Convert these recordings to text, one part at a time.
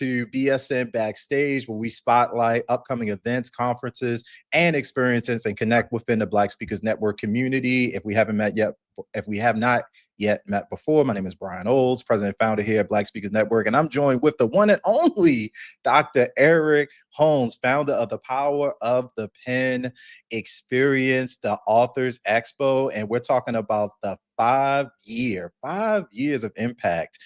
to BSN Backstage, where we spotlight upcoming events, conferences, and experiences and connect within the Black Speakers Network community. If we have not yet met before, my name is Brian Olds, president and founder here at Black Speakers Network, and I'm joined with the one and only Dr. Eric Holmes, founder of the Power of the Pen Experience, the Authors Expo, and we're talking about the 5 years of impact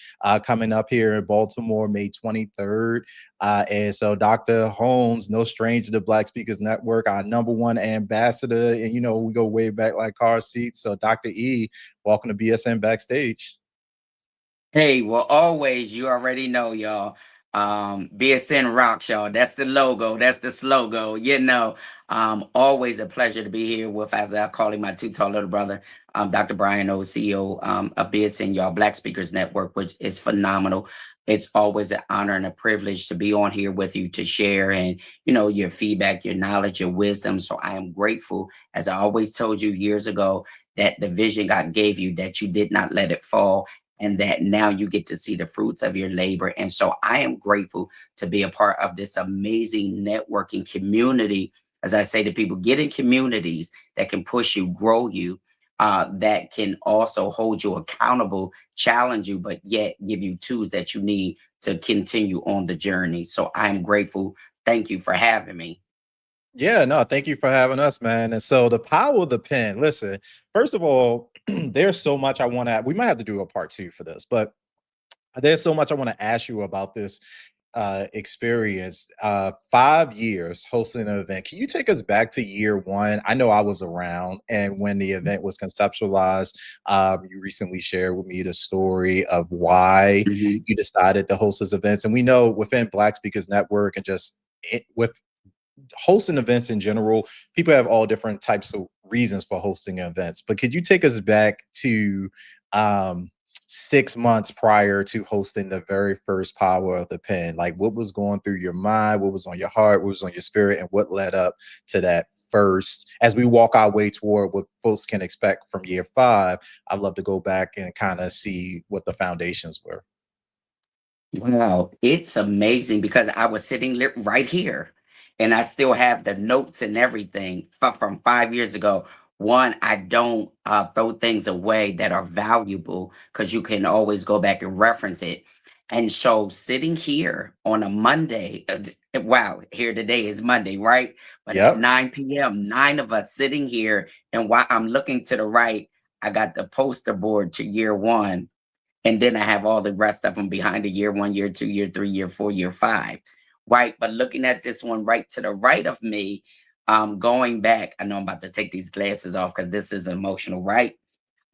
coming up here in Baltimore, May 23rd. And so Dr. Holmes, no stranger to Black Speakers Network, our number one ambassador. And, you know, we go way back like car seats. So Dr. E, welcome to BSN Backstage. Hey, well, always, you already know, y'all. BSN rocks, y'all. That's the logo. That's the slogan. Always a pleasure to be here with, as I call him, my too tall little brother, Dr. Brian O, CEO of BSN, y'all, Black Speakers Network, which is phenomenal. It's always an honor and a privilege to be on here with you to share and, your feedback, your knowledge, your wisdom. So I am grateful, as I always told you years ago, that the vision God gave you, that you did not let it fall, and that now you get to see the fruits of your labor. And so I am grateful to be a part of this amazing networking community. As I say to people, get in communities that can push you, grow you, that can also hold you accountable, challenge you, but yet give you tools that you need to continue on the journey. So I'm grateful. Thank you for having me. Yeah, no, thank you for having us, man. And so the power of the pen. Listen, first of all, there's so much I want to. We might have to do a part two for this, but there's so much I want to ask you about this experience. 5 years hosting an event. Can you take us back to year one? I know I was around, and when the event was conceptualized, you recently shared with me the story of why Mhm. you decided to host this events. And we know within Black Speakers Network and just with hosting events in general, people have all different types of reasons for hosting events. But could you take us back to um 6 months prior to hosting the very first Power of the Pen? Like, what was going through your mind, what was on your heart, what was on your spirit, and what led up to that first, as we walk our way toward what folks can expect from year five? I'd love to go back and kind of see what the foundations were. Wow, it's amazing because I was sitting right here and I still have the notes and everything from 5 years ago. One, I don't throw things away that are valuable because you can always go back and reference it. And so sitting here on a Monday, wow, here today is Monday, right? But at Yep. 9 p.m., nine of us sitting here, and while I'm looking to the right, I got the poster board to year one, and then I have all the rest of them behind the year one, year two, year three, year four, year five. Right. But looking at this one right to the right of me, going back, I know I'm about to take these glasses off because this is emotional, right?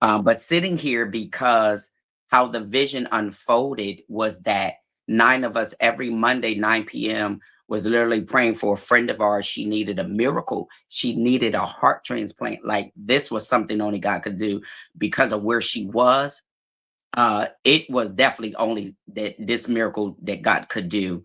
But sitting here because how the vision unfolded was that nine of us every Monday, 9 p.m., was literally praying for a friend of ours. She needed a miracle. She needed a heart transplant. Like, this was something only God could do because of where she was. It was definitely only that this miracle that God could do,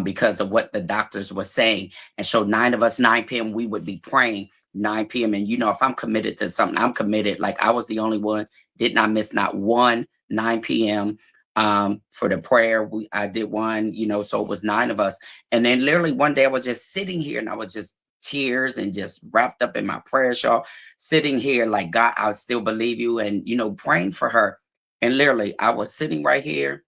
because of what the doctors were saying. And so nine of us, 9 p.m., we would be praying 9 p.m. And if I'm committed to something, I'm committed. Like, I was the only one, did not miss not one 9 p.m. For the prayer. I did one, so it was nine of us. And then literally one day I was just sitting here and I was just tears and just wrapped up in my prayers, y'all, sitting here like, God, I still believe you, and praying for her. And literally, I was sitting right here,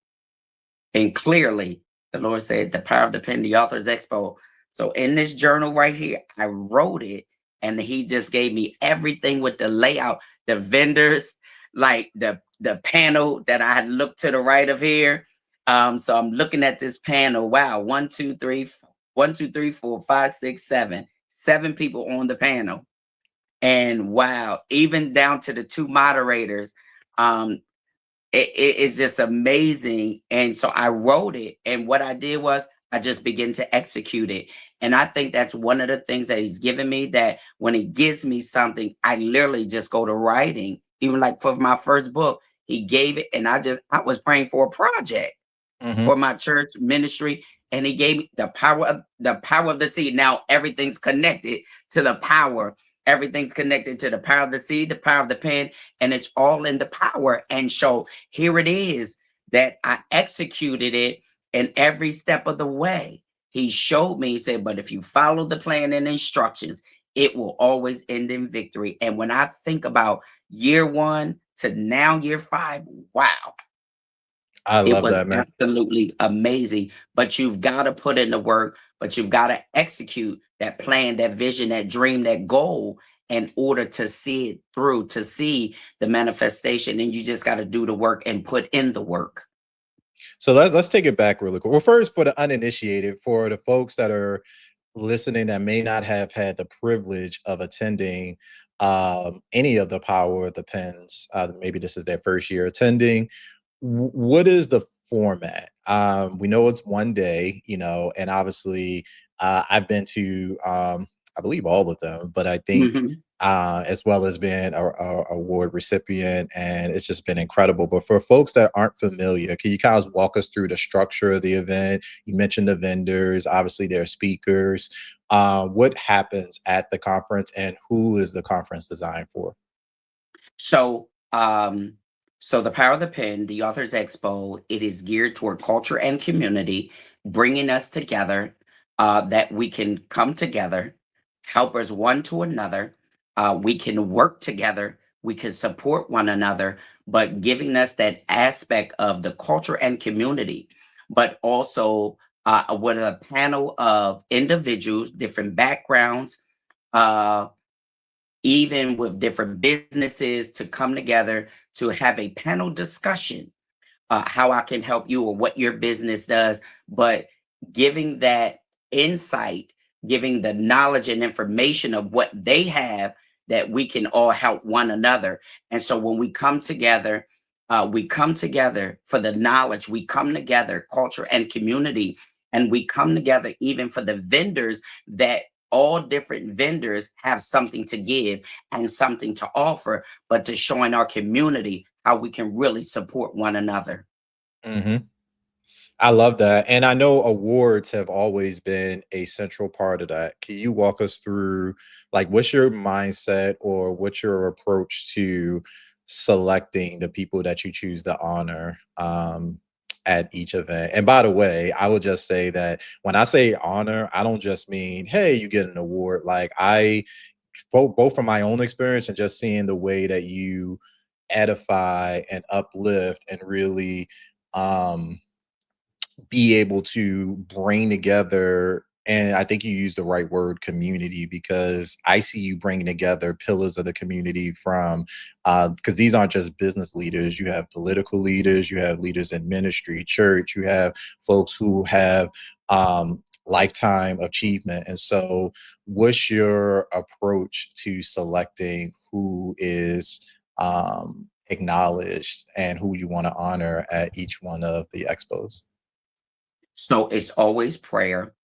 and clearly, the Lord said, "The power of the pen, the author's expo." So in this journal right here, I wrote it, and He just gave me everything with the layout, the vendors, like the panel that I had looked to the right of here. So I'm looking at this panel. Wow, 1, 2, 3, 4, 5, 6, 7, 7 people on the panel. And wow, even down to the two moderators. Um, it's just amazing. And so I wrote it, and what I did was I just began to execute it. And I think that's one of the things that He's given me, that when He gives me something, I literally just go to writing. Even like for my first book, He gave it, and I was praying for a project Hmm. for my church ministry, and He gave me the power of the seed. Now everything's connected to the power. Everything's connected to the power of the seed, the power of the pen, and it's all in the power. And so here it is that I executed it. And every step of the way, he showed me, he said, but if you follow the plan and instructions, it will always end in victory. And when I think about year one to now year five, wow, I it love was that, man. absolutely amazing. But you've got to put in the work, but you've got to execute that plan, that vision, that dream, that goal in order to see it through, to see the manifestation. And you just got to do the work and put in the work. So let's take it back really quick. Well, first, for the uninitiated, for the folks that are listening that may not have had the privilege of attending any of the Power of the Pens, maybe this is their first year attending. What is the format? We know it's one day, you know, and obviously I've been to, I believe all of them, but I think Mhm. as well as being a award recipient, and it's just been incredible. But for folks that aren't familiar, can you kind of walk us through the structure of the event? You mentioned the vendors, obviously there are speakers. What happens at the conference, and who is the conference designed for? So, so the Power of the Pen, the Authors Expo, it is geared toward culture and community, bringing us together, that we can come together, help us one to another. We can work together. We can support one another, but giving us that aspect of the culture and community, but also with a panel of individuals, different backgrounds, uh, even with different businesses to come together to have a panel discussion, how I can help you or what your business does, but giving that insight, giving the knowledge and information of what they have that we can all help one another. And so when we come together for the knowledge, we come together, culture and community, and we come together even for the vendors that all different vendors have something to give and something to offer, but to showing our community how we can really support one another. Mhm. I love that. And I know awards have always been a central part of that. Can you walk us through, like, what's your mindset or what's your approach to selecting the people that you choose to honor at each event? And by the way, I will just say that when I say honor, I don't just mean, hey, you get an award. Like, both from my own experience and just seeing the way that you edify and uplift and really, um, be able to bring together, and I think you use the right word, community, because I see you bringing together pillars of the community from because these aren't just business leaders. You have political leaders, you have leaders in ministry, church, you have folks who have lifetime achievement. And so what's your approach to selecting who is acknowledged and who you want to honor at each one of the expos? So it's always prayer,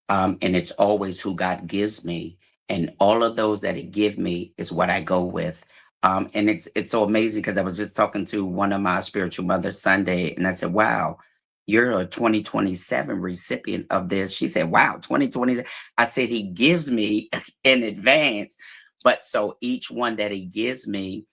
and it's always who God gives me, and all of those that He give me is what I go with. And it's so amazing because I was just talking to one of my spiritual mothers Sunday, and I said, "Wow, you're a 2027 recipient of this." She said, "Wow, 2020." I said, "He gives me in advance, but so each one that He gives me."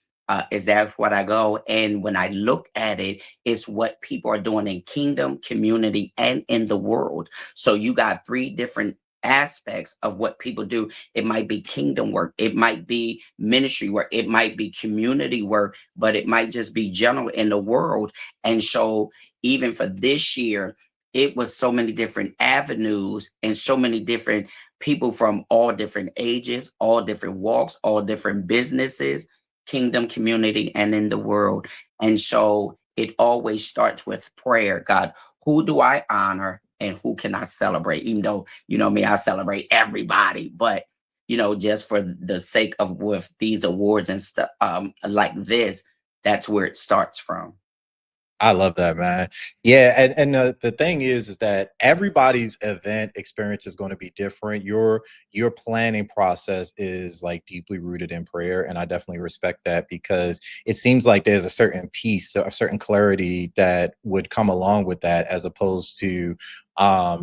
Is that what I go? And when I look at it, it's what people are doing in kingdom, community, and in the world. So you got three different aspects of what people do. It might be kingdom work, it might be ministry work, it might be community work, but it might just be general in the world. And so even for this year, it was so many different avenues and so many different people from all different ages, all different walks, all different businesses, kingdom, community, and in the world. And so it always starts with prayer. God, who do I honor and who can I celebrate? Even though, you know me, I celebrate everybody, but just for the sake of with these awards and stuff like this, that's where it starts from. I love that, man. Yeah, and the thing is that everybody's event experience is going to be different. Your planning process is like deeply rooted in prayer, and I definitely respect that because it seems like there's a certain peace, a certain clarity that would come along with that, as opposed to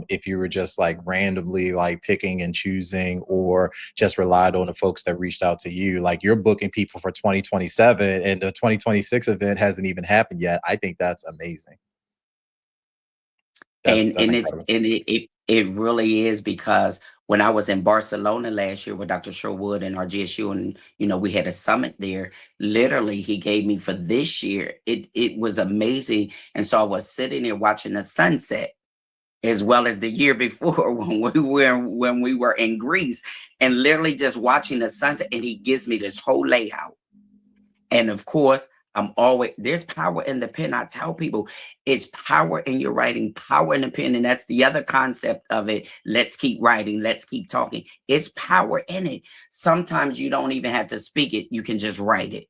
if you were just like randomly like picking and choosing, or just relied on the folks that reached out to you. Like, you're booking people for 2027 and the 2026 event hasn't even happened yet. I think that's amazing. That's incredible. It really is, because when I was in Barcelona last year with Dr. Sherwood and our GSU, and we had a summit there. Literally, he gave me for this year. It was amazing, and so I was sitting there watching the sunset as well as the year before when we were in Greece, and literally just watching the sunset. And he gives me this whole layout. And of course, there's power in the pen. I tell people it's power in your writing, power in the pen. And that's the other concept of it. Let's keep writing, let's keep talking. It's power in it. Sometimes you don't even have to speak it, you can just write it.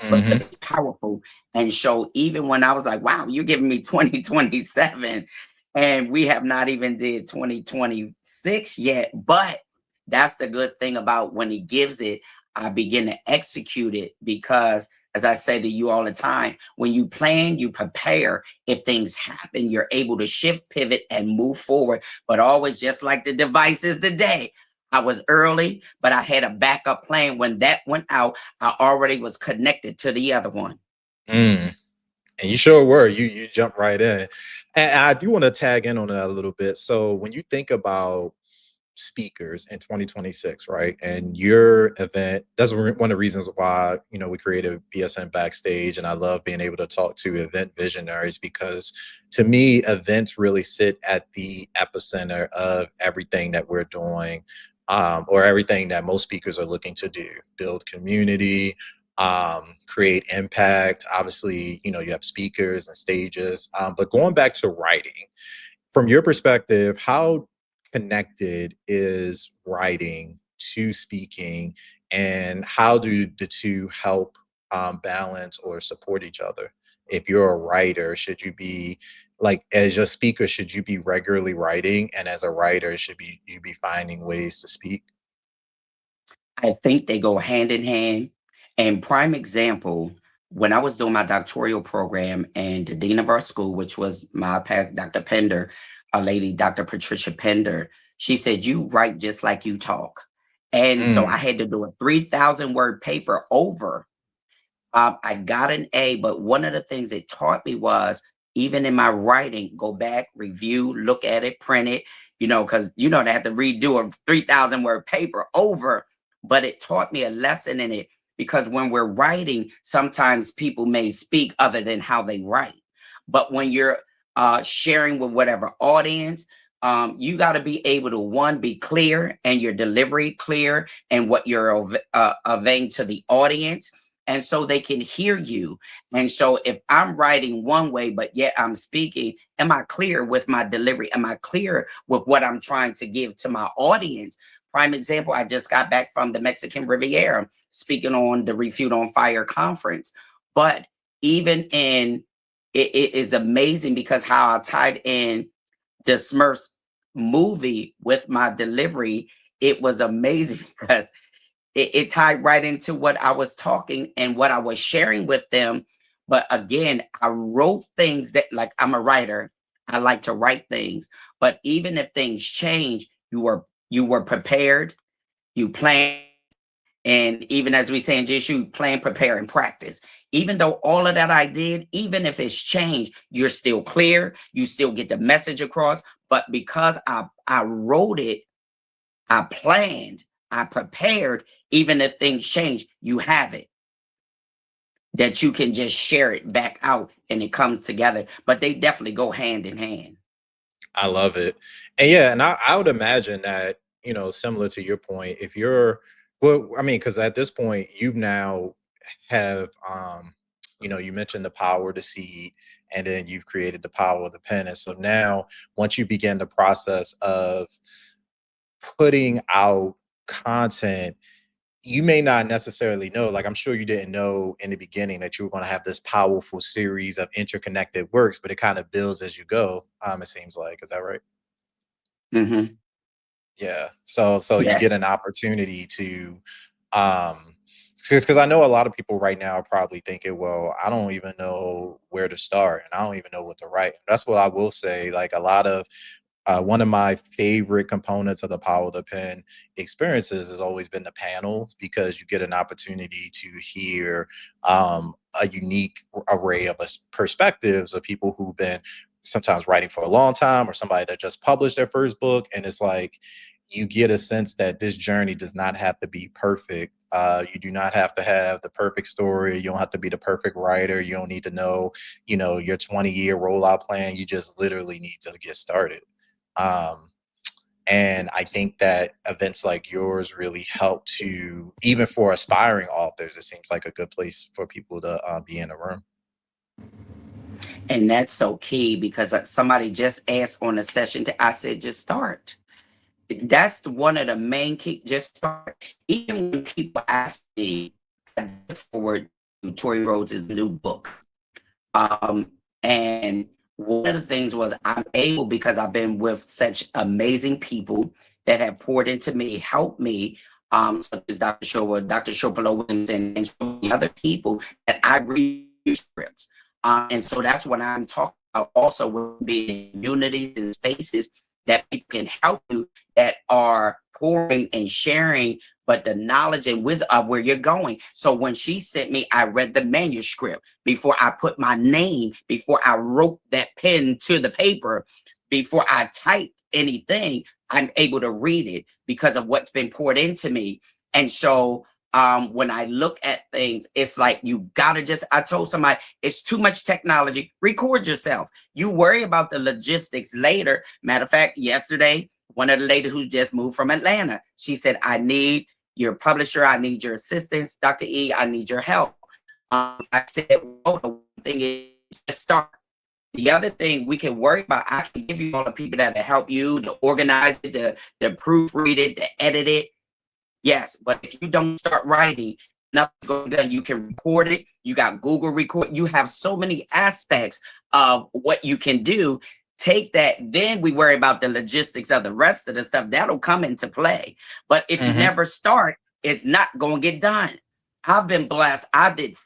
But Hmm. it's powerful. And so even when I was like, wow, you're giving me 2027, and we have not even did 2026 yet. But that's the good thing about when he gives it, I begin to execute it, because as I say to you all the time, when you plan, you prepare. If things happen, you're able to shift, pivot, and move forward. But always, just like the devices today, I was early, but I had a backup plan. When that went out, I already was connected to the other one. Mm. And you sure were. You jumped right in. And I do want to tag in on that a little bit. So when you think about speakers in 2026, right? And your event, that's one of the reasons why, we created BSN Backstage. And I love being able to talk to event visionaries, because to me, events really sit at the epicenter of everything that we're doing, or everything that most speakers are looking to do: build community, create impact. Obviously, you have speakers and stages. But going back to writing, from your perspective, how connected is writing to speaking, and how do the two help balance or support each other? If you're a writer, should you be, like, as a speaker, should you be regularly writing, and as a writer, you be finding ways to speak? I think they go hand in hand. And prime example, when I was doing my doctoral program, and the dean of our school, which was Dr. Pender, a lady, Dr. Patricia Pender, she said, "You write just like you talk." And so Mm, I had to do a 3,000 word paper over. I got an A, but one of the things it taught me was, even in my writing, go back, review, look at it, print it, because they have to redo a 3,000 word paper over. But it taught me a lesson in it, because when we're writing, sometimes people may speak other than how they write. But when you're sharing with whatever audience, you got to be able to, one, be clear, and your delivery clear, and what you're conveying to the audience, and so they can hear you. And so if I'm writing one way, but yet I'm speaking, am I clear with my delivery? Am I clear with what I'm trying to give to my audience? Prime example, I just got back from the Mexican Riviera speaking on the Refute on Fire conference. But even in it is amazing, because how I tied in the Smurfs movie with my delivery, it was amazing because it tied right into what I was talking and what I was sharing with them. But again, I wrote things that, like, I'm a writer. I like to write things. But even if things change, you were prepared, you plan, and even as we say in JSU, plan, prepare, and practice. Even though all of that I did, even if it's changed, you're still clear, you still get the message across. But because I wrote it, I planned, I prepared, even if things change, you have it, that you can just share it back out and it comes together. But they definitely go hand in hand. I love it. And yeah, and I would imagine that, similar to your point, if you're, well, I mean, because at this point, you've now have, you mentioned the power to seed, and then you've created the power of the pen. And so now, once you begin the process of putting out content, you may not necessarily know, like, I'm sure you didn't know in the beginning that you were going to have this powerful series of interconnected works, but it kind of builds as you go. It seems like, is that right? Hmm. Yeah. So you get Yes. an opportunity to, um because I know a lot of people right now are probably thinking, well, I don't even know where to start, and I don't even know what to write. That's what I will say. Like, a lot of, one of my favorite components of the Power of the Pen experiences has always been the panel, because you get an opportunity to hear a unique array of perspectives of people who've been sometimes writing for a long time, or somebody that just published their first book. And it's like, you get a sense that this journey does not have to be perfect. You do not have to have the perfect story. You don't have to be the perfect writer. You don't need to know, your 20-year rollout plan. You just literally need to get started. Um, and I think that events like yours really help to, even for aspiring authors, it seems like a good place for people to be in the room. And that's so key, because somebody just asked on a session that I said, just start. That's one of the main key. Just start. Even when people ask me, I look forward to Tory Rhodes' new book. And one of the things was, I'm able, because I've been with such amazing people that have poured into me, helped me, such as Dr. Showa, Dr. Shopalo, and so many other people, that I read scripts. And so that's what I'm talking about also, with being communities and spaces that people can help you, that are pouring and sharing, but the knowledge and wisdom of where you're going. So when she sent me, I read the manuscript before I put my name, before I wrote that pen to the paper, before I typed anything. I'm able to read it because of what's been poured into me. And so when I look at things, it's like, you gotta just, I told somebody, it's too much technology. Record yourself. You worry about the logistics later. Matter of fact, yesterday, one of the ladies who just moved from Atlanta, she said, I need your publisher, I need your assistance, Dr. E, I need your help. I said, well, the one thing is just start. The other thing we can worry about, I can give you all the people that will help you to organize it, to proofread it, to edit it. Yes, but if you don't start writing, nothing's going to be done. You can record it. You got Google Record. You have so many aspects of what you can do. Take that. Then we worry about the logistics of the rest of the stuff. That'll come into play. But if you never start, it's not going to get done. I've been blessed. I did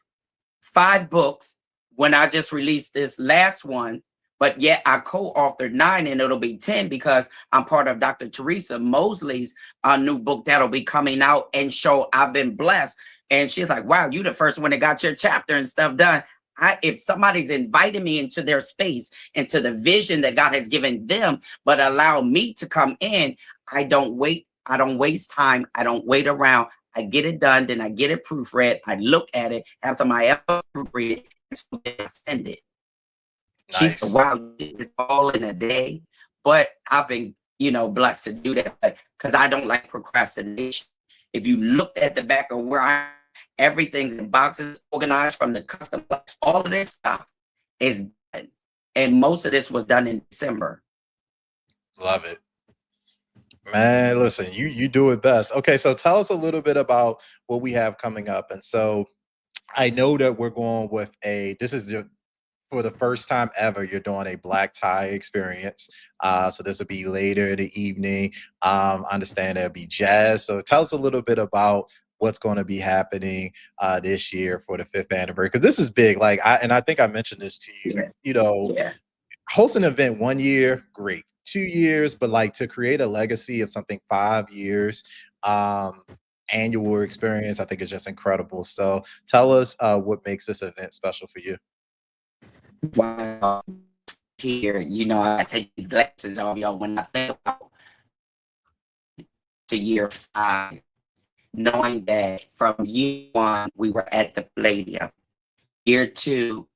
5 books when I just released this last one. But yet I co-authored 9, and it'll be 10 because I'm part of Dr. Teresa Mosley's new book that'll be coming out. And so I've been blessed. And she's like, wow, you the first one that got your chapter and stuff done. If somebody's invited me into their space, into the vision that God has given them, but allow me to come in, I don't wait. I don't waste time. I don't wait around. I get it done. Then I get it proofread. I look at it, have somebody else proofread it, and send it. Nice. She said, wow, it's all in a day. But I've been, blessed to do that, because I don't like procrastination. If you look at the back of where I am, everything's in boxes, organized from the custom, all of this stuff is done. And most of this was done in December. Love it. Man, listen, you do it best. Okay, so tell us a little bit about what we have coming up. And so I know that we're going with this is for the first time ever, you're doing a black tie experience. So this will be later in the evening. I understand there'll be jazz. So tell us a little bit about what's going to be happening this year for the 5th anniversary, because this is big. I think I mentioned this to you. Host an event 1 year, great. 2 years, but to create a legacy of something 5 years, annual experience, I think is just incredible. So tell us what makes this event special for you. Wow. Here, I take these glasses off, y'all, when I think about to year 5, knowing that from year 1, we were at the Palladium. Year 2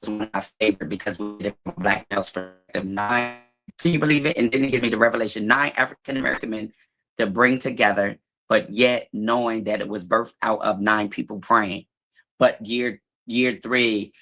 was one of my favorite, because we did it from Black males perspective. 9, can you believe it? And then it gives me the revelation, 9 African-American men to bring together, but yet knowing that it was birthed out of 9 people praying. But year 3,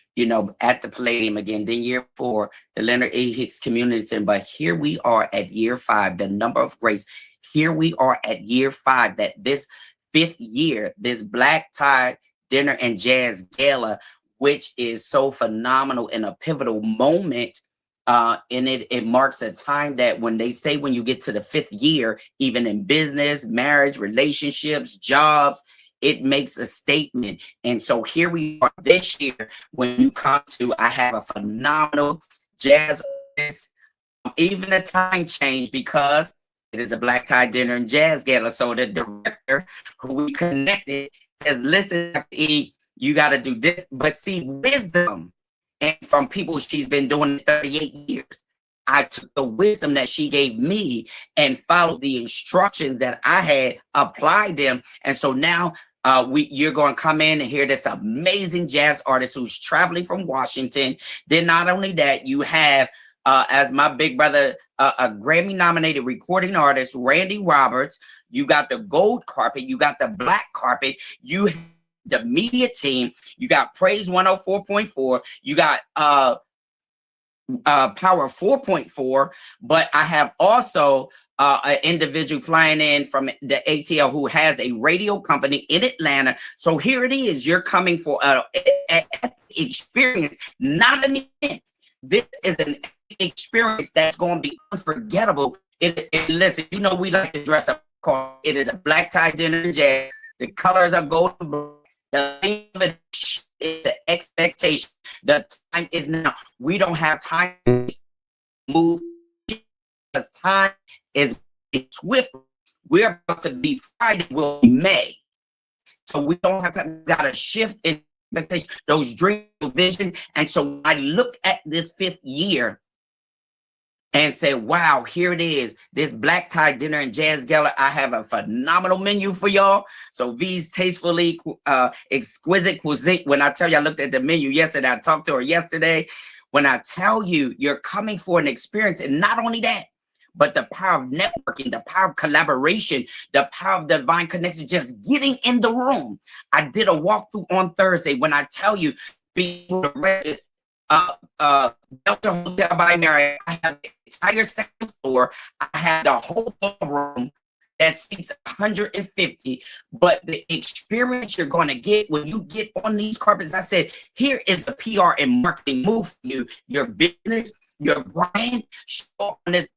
at the Palladium again. Then year 4, the Leonard A. Hicks Community Center. But here we are at year 5, the number of grace. Here we are at year 5, that this 5th year, this black tie dinner and jazz gala, which is so phenomenal and a pivotal moment. And it marks a time that when they say, when you get to the 5th year, even in business, marriage, relationships, jobs, it makes a statement. And so here we are this year. When you come to, I have a phenomenal jazz artist, even a time change, because it is a black tie dinner and jazz gala. So the director who we connected says, listen, Dr. E, you got to do this. But see, wisdom and from people she's been doing it 38 years. I took the wisdom that she gave me and followed the instructions that I had, applied them. And so now you're going to come in and hear this amazing jazz artist who's traveling from Washington. Then not only that, you have, as my big brother, a Grammy nominated recording artist, Randy Roberts. You got the gold carpet, you got the black carpet, you have the media team, you got Praise 104.4, you got Power 4.4, but I have also an individual flying in from the ATL who has a radio company in Atlanta. So here it is. You're coming for an experience, not an event. This is an experience that's going to be unforgettable. Listen, you know we like to dress up. It is a black tie dinner and jazz. The colors are golden blue. The name of it is the expectation. The time is now. We don't have time to move because time is swift. We're about to be Friday, will be May. So we don't have time. We got to shift in expectation, those dreams, vision. And so I look at this 5th year and say, wow, here it is. This black tie dinner and jazz gala. I have a phenomenal menu for y'all. So V's Tastefully Exquisite Cuisine. When I tell you I looked at the menu yesterday, I talked to her yesterday. When I tell you you're coming for an experience, and not only that, but the power of networking, the power of collaboration, the power of divine connection, just getting in the room. I did a walkthrough on Thursday. When I tell you, people to register, Delta Hotel by Marriott, I have the entire second floor. I have the whole room that seats 150. But the experience you're going to get when you get on these carpets, I said, here is a PR and marketing move for you. Your business, your brand, show up on this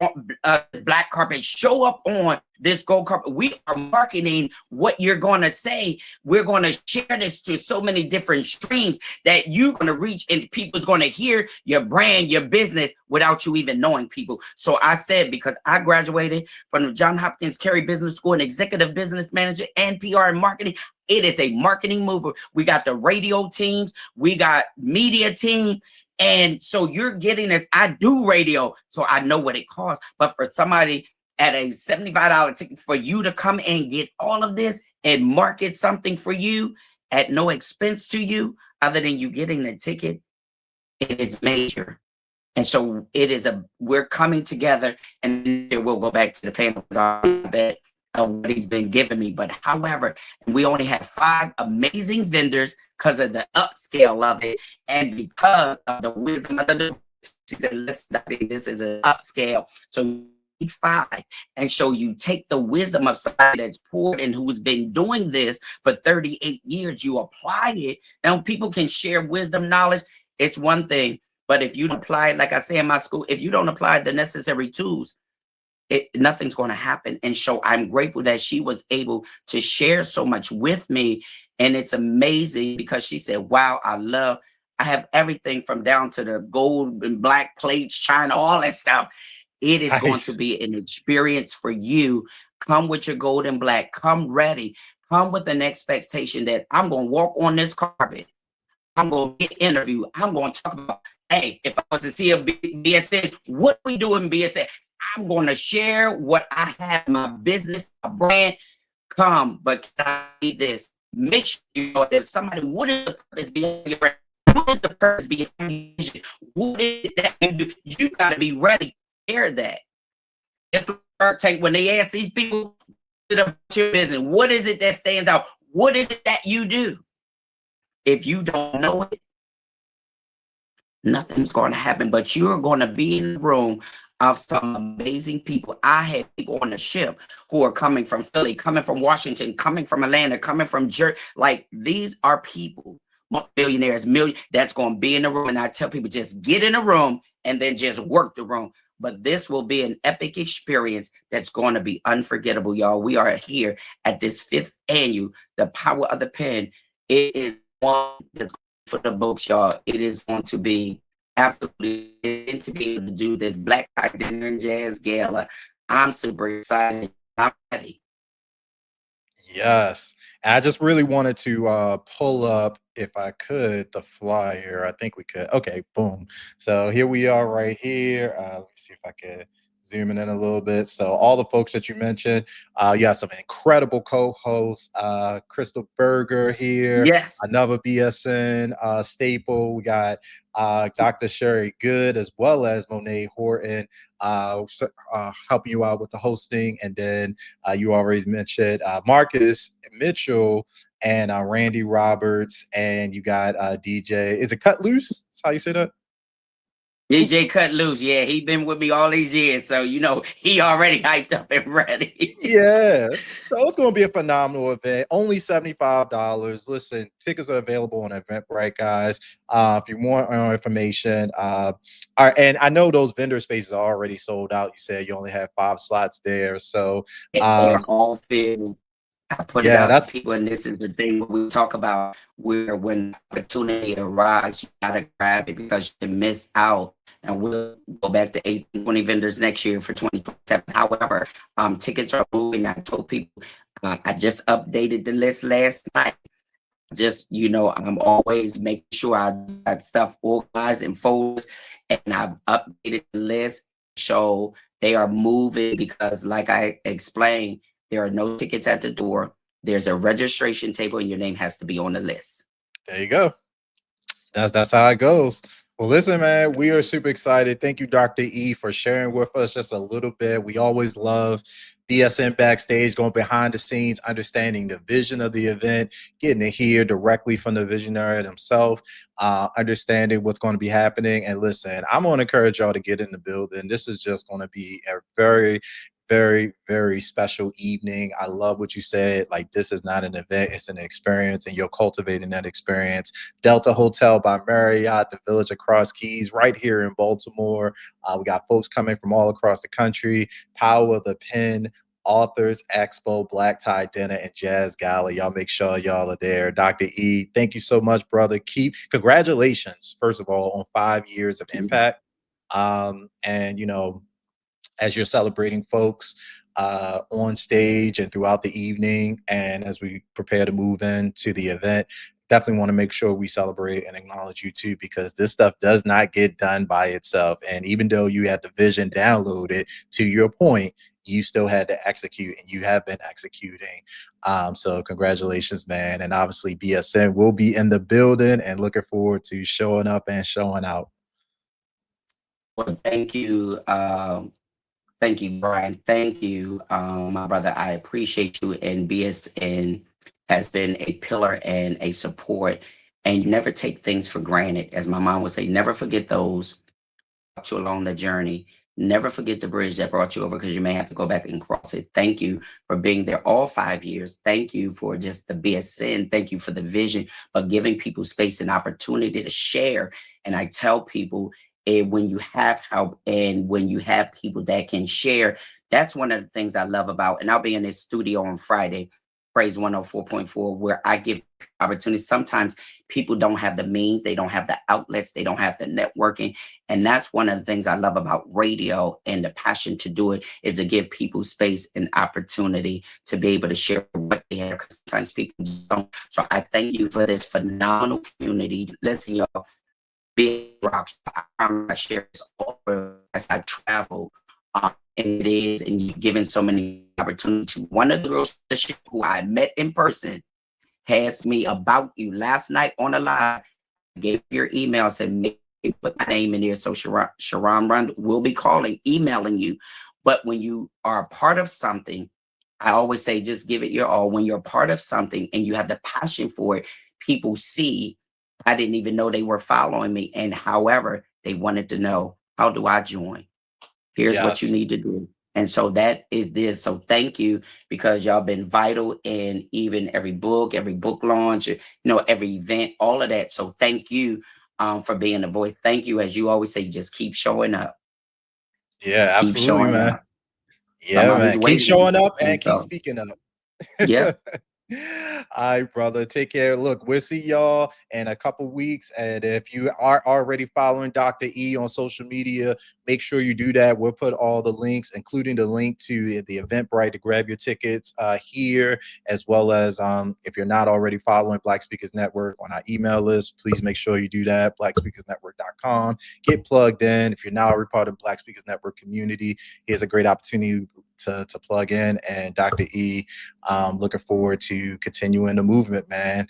black carpet, show up on this gold carpet. We are marketing what you're going to say. We're going to share this to so many different streams that you're going to reach, and people's going to hear your brand, your business without you even knowing people. So I said, because I graduated from the Johns Hopkins Carey Business School and executive business manager and PR and marketing, it is a marketing mover. We got the radio teams, we got media team. And so you're getting this. I do radio, so I know what it costs. But for somebody at a $75 ticket for you to come and get all of this and market something for you at no expense to you, other than you getting the ticket, it is major. And so we're coming together, and we'll go back to the panel that of what he's been giving me. But however, we only have 5 amazing vendors because of the upscale of it, and because of the wisdom of the, she said, listen, this is an upscale. So you need 5. And so you take the wisdom of somebody that's poured and who's been doing this for 38 years, you apply it. Now people can share wisdom, knowledge. It's one thing. But if you don't apply it, like I say in my school, if you don't apply the necessary tools, nothing's going to happen. And so I'm grateful that she was able to share so much with me. And it's amazing because she said, wow, I have everything from down to the gold and black plates, china, all that stuff. It is going to be an experience for you. Come with your gold and black. Come ready. Come with an expectation that I'm going to walk on this carpet. I'm going to get interviewed. I'm going to talk about, hey, if I was to see a BSN, what we do in BSN? I'm going to share what I have, my business, my brand. Come, but can I need this? Make sure you know that somebody, what is the purpose behind your brand? What is the purpose behind your vision? What is it that you do? You got to be ready to share that. It's like Tank, when they ask these people about your business, what is it that stands out? What is it that you do? If you don't know it, nothing's going to happen, but you're going to be in the room of some amazing people. I had people on the ship who are coming from Philly, coming from Washington, coming from Atlanta, coming from Jersey. Like, these are people, billionaires, that's going to be in the room. And I tell people, just get in the room and then just work the room. But this will be an epic experience that's going to be unforgettable, y'all. We are here at this 5th annual, The Power of the Pen. It is one that's for the books, y'all. It is going to be absolutely to be able to do this black tie dinner and jazz gala. I'm super excited. I'm ready. Yes. And I just really wanted to pull up, if I could, the flyer. I think we could. Okay, boom. So here we are right here. Let me see if I can zoom in a little bit. So all the folks that you mentioned, you have some incredible co-hosts. Crystal Berger here, Yes. another BSN staple. We got Dr. Sherry Good as well as Monet Horton helping you out with the hosting. And then you already mentioned Marcus Mitchell and Randy Roberts, and you got DJ. Is it Cut Loose? That's how you say that? DJ Cut Loose, yeah, he been with me all these years, so you know he already hyped up and ready. Yeah. So it's going to be a phenomenal event. Only $75. Listen, tickets are available on Eventbrite, guys. If you want more information, all right, and I know those vendor spaces are already sold out. You said you only have 5 slots there. So, They're um, all filled. I put it yeah, out to that's people, and this is the thing we talk about where when opportunity arrives, you gotta grab it because you miss out. And we'll go back to 18, 20 vendors next year for 2027. However, tickets are moving. I told people I just updated the list last night. Just I'm always making sure I got stuff organized in folders, and I've updated the list. So they are moving because, like I explained, there are no tickets at the door. There's a registration table, and your name has to be on the list. there you go. That's how it goes. Well, listen, man, we are super excited. Thank you, Dr. E, for sharing with us just a little bit. We always love BSN Backstage, going behind the scenes, understanding the vision of the event, getting to hear directly from the visionary himself, understanding what's going to be happening. And listen, I'm going to encourage y'all to get in the building. This is just going to be a very special evening. I love what you said. Like, this is not an event, it's an experience, and you're cultivating that experience. Delta Hotel by Marriott, the Village across Keys, right here in Baltimore. We got folks coming from all across the country. Power of the Pen, Authors Expo, Black Tie Dinner, and Jazz Gala. Y'all make sure y'all are there. Dr. E, thank you so much, brother. Congratulations, first of all, on 5 years of impact. And as you're celebrating folks on stage and throughout the evening, and as we prepare to move into the event, definitely want to make sure we celebrate and acknowledge you too, because this stuff does not get done by itself. And even though you had the vision downloaded, to your point, you still had to execute, and you have been executing. So congratulations, man. And obviously BSN will be in the building, and looking forward to showing up and showing out. Well, thank you. Thank you, Brian. Thank you, my brother. I appreciate you. And BSN has been a pillar and a support. And you never take things for granted. As my mom would say, never forget those who brought you along the journey. Never forget the bridge that brought you over, because you may have to go back and cross it. Thank you for being there all 5 years. Thank you for just the BSN. Thank you for the vision of giving people space and opportunity to share. And I tell people, and when you have help and when you have people that can share, that's one of the things I love about. And I'll be in the studio on Friday, Praise 104.4, where I give opportunities. Sometimes people don't have the means, they don't have the outlets, they don't have the networking. And that's one of the things I love about radio, and the passion to do it is to give people space and opportunity to be able to share what they have, because sometimes people don't. So I thank you for this phenomenal community. Listen, y'all, big rocks. I share this over as I travel. And it is, and you've given so many opportunities. One of the girls who I met in person asked me about you last night on the live. Gave your email, said, make put my name in there. So Sharon Rund will be calling, emailing you. But when you are a part of something, I always say, just give it your all. When you're a part of something and you have the passion for it, people see. I didn't even know they were following me. And however, they wanted to know, how do I join? Here's what you Yes. need to do. And so that is this. So thank you, because y'all been vital in even every book launch, every event, all of that. So thank you for being a voice. Thank you. As you always say, just keep showing up. Yeah, Keep absolutely, showing man. up. Yeah, Somebody's man. Keep waiting. showing up And and keep so, speaking yep. up. All right, brother. Take care. Look, we'll see y'all in a couple weeks. And if you are already following Dr. E on social media, make sure you do that. We'll put all the links, including the link to the Eventbrite to grab your tickets here, as well as if you're not already following Black Speakers Network on our email list, please make sure you do that. BlackSpeakersNetwork.com. Get plugged in. If you're now a part of Black Speakers Network community, here's a great opportunity to plug in. And Dr. E, looking forward to continuing the movement, man.